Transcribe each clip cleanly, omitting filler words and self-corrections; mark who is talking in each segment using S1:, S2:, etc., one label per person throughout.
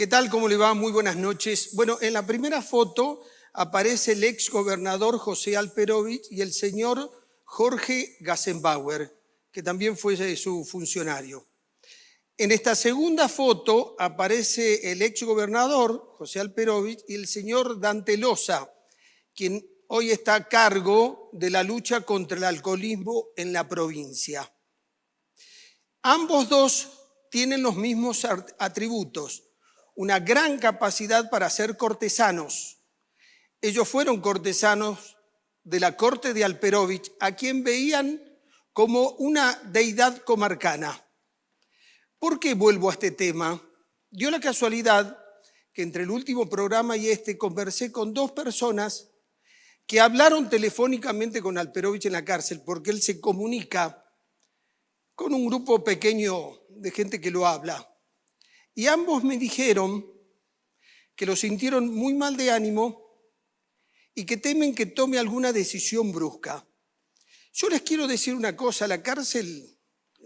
S1: ¿Qué tal? ¿Cómo le va? Muy buenas noches. Bueno, en la primera foto aparece el ex gobernador José Alperovich y el señor Jorge Gassenbauer, que también fue su funcionario. En esta segunda foto aparece el ex gobernador José Alperovich y el señor Dante Losa, quien hoy está a cargo de la lucha contra el alcoholismo en la provincia. Ambos dos tienen los mismos atributos, una gran capacidad para ser cortesanos. Ellos fueron cortesanos de la corte de Alperovich, a quien veían como una deidad comarcana. ¿Por qué vuelvo a este tema? Dio la casualidad que entre el último programa y este conversé con dos personas que hablaron telefónicamente con Alperovich en la cárcel, porque él se comunica con un grupo pequeño de gente que lo habla. Y ambos me dijeron que lo sintieron muy mal de ánimo y que temen que tome alguna decisión brusca. Yo les quiero decir una cosa, la cárcel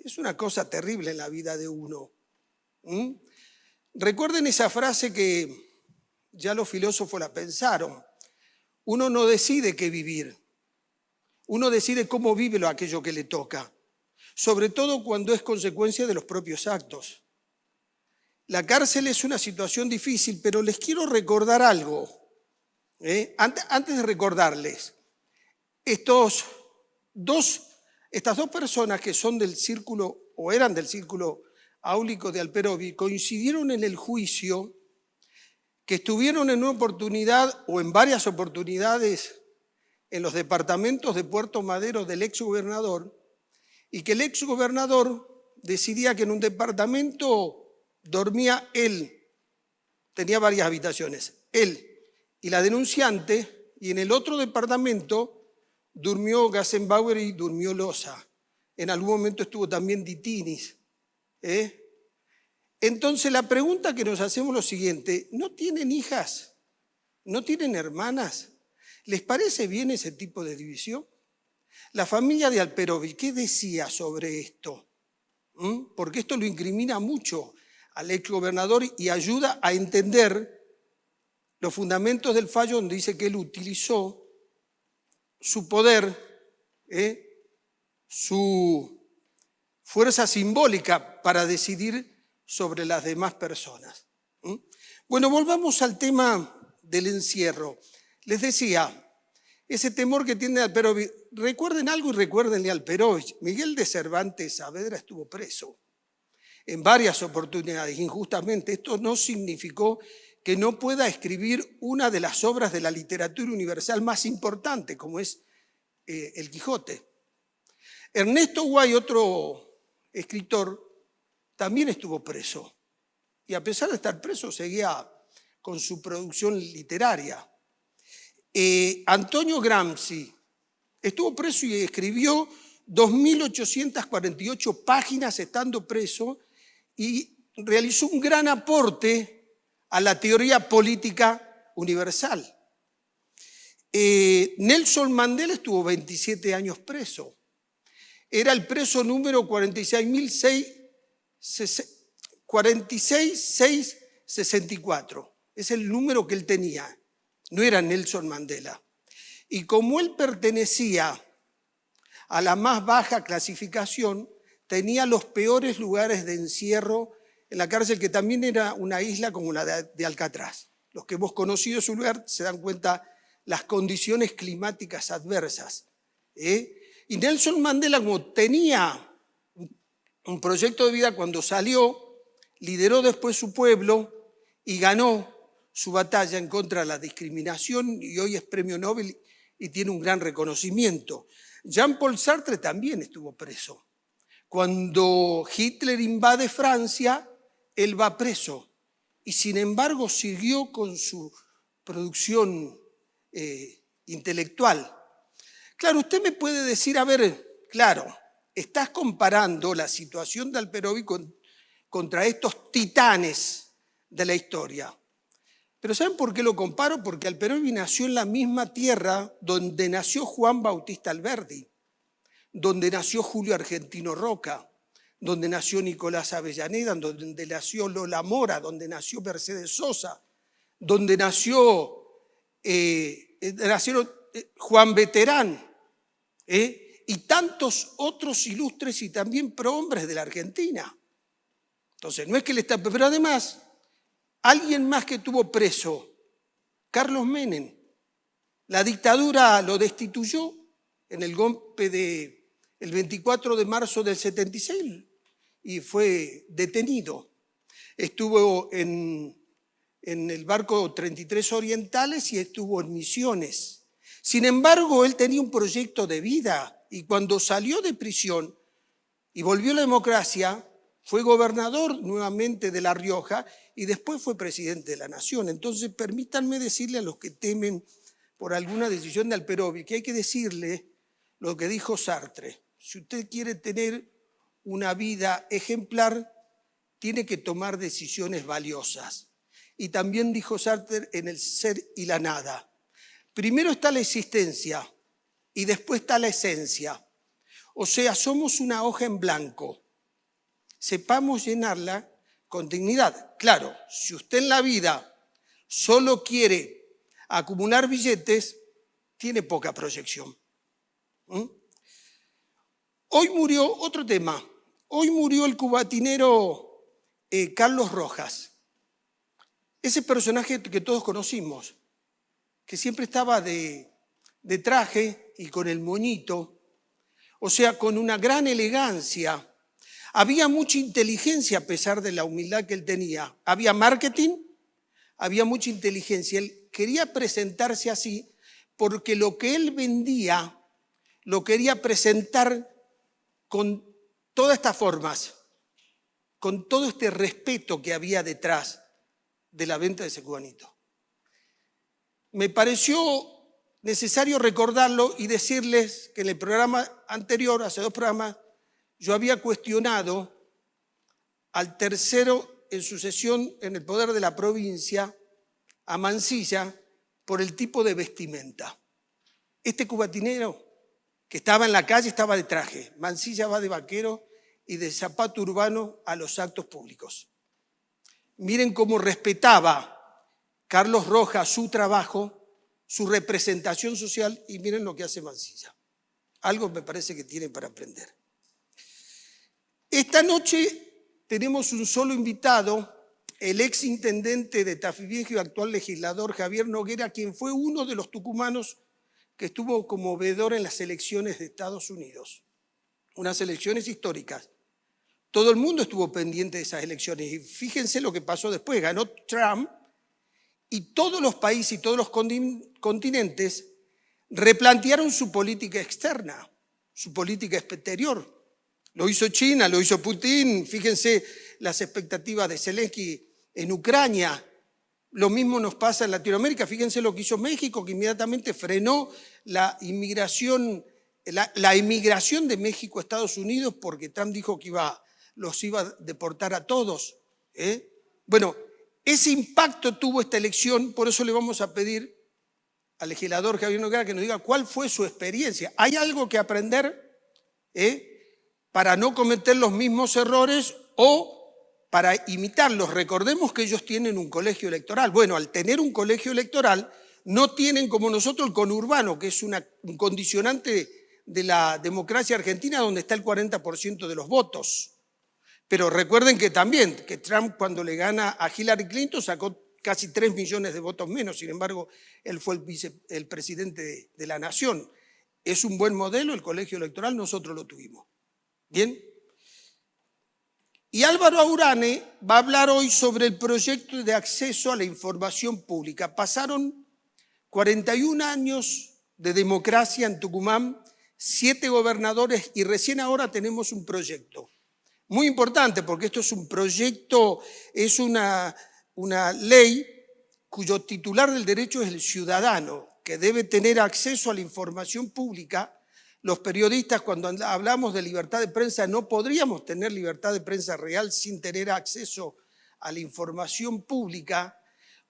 S1: es una cosa terrible en la vida de uno. Recuerden esa frase que ya los filósofos la pensaron. Uno no decide qué vivir, uno decide cómo vive aquello que le toca, sobre todo cuando es consecuencia de los propios actos. La cárcel es una situación difícil, pero les quiero recordar algo. Antes de recordarles, estas dos personas que son del círculo, o eran del círculo áulico de Alperovich, coincidieron en el juicio, que estuvieron en una oportunidad o en varias oportunidades en los departamentos de Puerto Madero del exgobernador, y que el exgobernador decidía que en un departamento dormía él, tenía varias habitaciones, él y la denunciante, y en el otro departamento durmió Gassenbauer y durmió Losa. En algún momento estuvo también Ditinis. Entonces la pregunta que nos hacemos es lo siguiente: ¿no tienen hijas? ¿No tienen hermanas? ¿Les parece bien ese tipo de división? La familia de Alperovich, ¿qué decía sobre esto? Porque esto lo incrimina mucho al exgobernador y ayuda a entender los fundamentos del fallo, donde dice que él utilizó su poder, su fuerza simbólica para decidir sobre las demás personas. Bueno, volvamos al tema del encierro. Les decía, ese temor que tiene Alperovich, recuerden algo y recuérdenle a Alperovich. Miguel de Cervantes Saavedra estuvo preso en varias oportunidades, injustamente. Esto no significó que no pueda escribir una de las obras de la literatura universal más importante, como es El Quijote. Ernesto Guay, otro escritor, también estuvo preso. Y a pesar de estar preso, seguía con su producción literaria. Antonio Gramsci estuvo preso y escribió 2.848 páginas estando preso y realizó un gran aporte a la teoría política universal. Nelson Mandela estuvo 27 años preso. Era el preso número 46.664. Es el número que él tenía. No era Nelson Mandela. Y como él pertenecía a la más baja clasificación, tenía los peores lugares de encierro en la cárcel, que también era una isla como la de Alcatraz. Los que hemos conocido su lugar se dan cuenta las condiciones climáticas adversas. Y Nelson Mandela, como tenía un proyecto de vida, cuando salió, lideró después su pueblo y ganó su batalla en contra de la discriminación, y hoy es premio Nobel y tiene un gran reconocimiento. Jean-Paul Sartre también estuvo preso. Cuando Hitler invade Francia, él va preso y sin embargo siguió con su producción intelectual. Claro, usted me puede decir, a ver, claro, estás comparando la situación de Alperovich contra estos titanes de la historia. Pero ¿saben por qué lo comparo? Porque Alperovich nació en la misma tierra donde nació Juan Bautista Alberdi, donde nació Julio Argentino Roca, donde nació Nicolás Avellaneda, donde nació Lola Mora, donde nació Mercedes Sosa, donde nacieron Juan Veterán, y tantos otros ilustres y también prohombres de la Argentina. Entonces, no es que le está... Pero además, alguien más que tuvo preso, Carlos Menem. La dictadura lo destituyó en el golpe del 24 de marzo del 76 y fue detenido. Estuvo en el barco 33 Orientales y estuvo en Misiones. Sin embargo, él tenía un proyecto de vida y cuando salió de prisión y volvió a la democracia, fue gobernador nuevamente de La Rioja y después fue presidente de la Nación. Entonces, permítanme decirle a los que temen por alguna decisión de Alperovich que hay que decirle lo que dijo Sartre. Si usted quiere tener una vida ejemplar, tiene que tomar decisiones valiosas. Y también dijo Sartre en El ser y la nada. Primero está la existencia y después está la esencia. O sea, somos una hoja en blanco. Sepamos llenarla con dignidad. Claro, si usted en la vida solo quiere acumular billetes, tiene poca proyección. Hoy murió otro tema. Hoy murió el cubatinero Carlos Rojas. Ese personaje que todos conocimos, que siempre estaba de traje y con el moñito, o sea, con una gran elegancia. Había mucha inteligencia a pesar de la humildad que él tenía. Había marketing, había mucha inteligencia. Él quería presentarse así porque lo que él vendía lo quería presentar con todas estas formas, con todo este respeto que había detrás de la venta de ese cubanito. Me pareció necesario recordarlo y decirles que en el programa anterior, hace 2 programas, yo había cuestionado al tercero en sucesión en el poder de la provincia, a Mansilla, por el tipo de vestimenta. Este cubatinero que estaba en la calle estaba de traje, Mansilla va de vaquero y de zapato urbano a los actos públicos. Miren cómo respetaba Carlos Rojas su trabajo, su representación social y miren lo que hace Mansilla. Algo me parece que tiene para aprender. Esta noche tenemos un solo invitado, el ex intendente de Tafí Viejo y actual legislador Javier Noguera, quien fue uno de los tucumanos que estuvo como veedor en las elecciones de Estados Unidos, unas elecciones históricas. Todo el mundo estuvo pendiente de esas elecciones y fíjense lo que pasó después. Ganó Trump y todos los países y todos los continentes replantearon su política externa, su política exterior. Lo hizo China, lo hizo Putin, fíjense las expectativas de Zelensky en Ucrania. Lo mismo nos pasa en Latinoamérica, fíjense lo que hizo México, que inmediatamente frenó la inmigración de México a Estados Unidos porque Trump dijo que los iba a deportar a todos. Bueno, ese impacto tuvo esta elección, por eso le vamos a pedir al legislador Javier Noguera que nos diga cuál fue su experiencia. ¿Hay algo que aprender para no cometer los mismos errores o para imitarlos? Recordemos que ellos tienen un colegio electoral. Bueno, al tener un colegio electoral, no tienen como nosotros el conurbano, que es un condicionante de la democracia argentina, donde está el 40% de los votos. Pero recuerden que también, que Trump cuando le gana a Hillary Clinton sacó casi 3 millones de votos menos, sin embargo, él fue el presidente de la nación. Es un buen modelo, el colegio electoral, nosotros lo tuvimos. ¿Bien? Y Álvaro Aurane va a hablar hoy sobre el proyecto de acceso a la información pública. Pasaron 41 años de democracia en Tucumán, 7 gobernadores y recién ahora tenemos un proyecto. Muy importante porque esto es un proyecto, es una ley cuyo titular del derecho es el ciudadano, que debe tener acceso a la información pública. Los periodistas, cuando hablamos de libertad de prensa, no podríamos tener libertad de prensa real sin tener acceso a la información pública.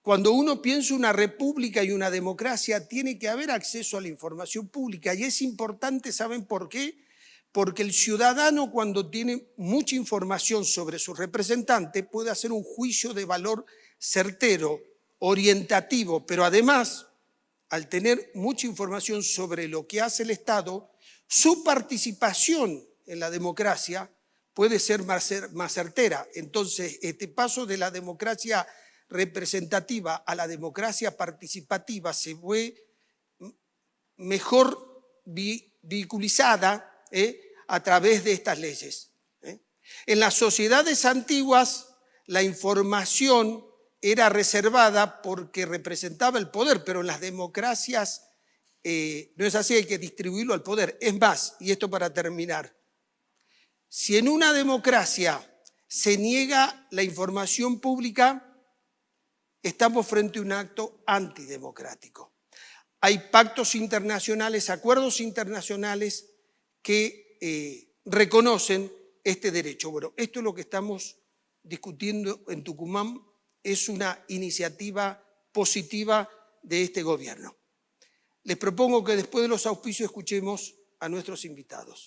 S1: Cuando uno piensa una república y una democracia, tiene que haber acceso a la información pública. Y es importante, ¿saben por qué? porque el ciudadano, cuando tiene mucha información sobre su representante, puede hacer un juicio de valor certero, orientativo, pero además, al tener mucha información sobre lo que hace el Estado, su participación en la democracia puede ser más certera. Entonces, este paso de la democracia representativa a la democracia participativa se ve mejor vehiculizada a través de estas leyes. En las sociedades antiguas, la información era reservada porque representaba el poder, pero en las democracias no es así, hay que distribuirlo al poder. Es más, y esto para terminar, si en una democracia se niega la información pública, estamos frente a un acto antidemocrático. Hay pactos internacionales, acuerdos internacionales que reconocen este derecho. Bueno, esto es lo que estamos discutiendo en Tucumán, es una iniciativa positiva de este gobierno. Les propongo que después de los auspicios escuchemos a nuestros invitados.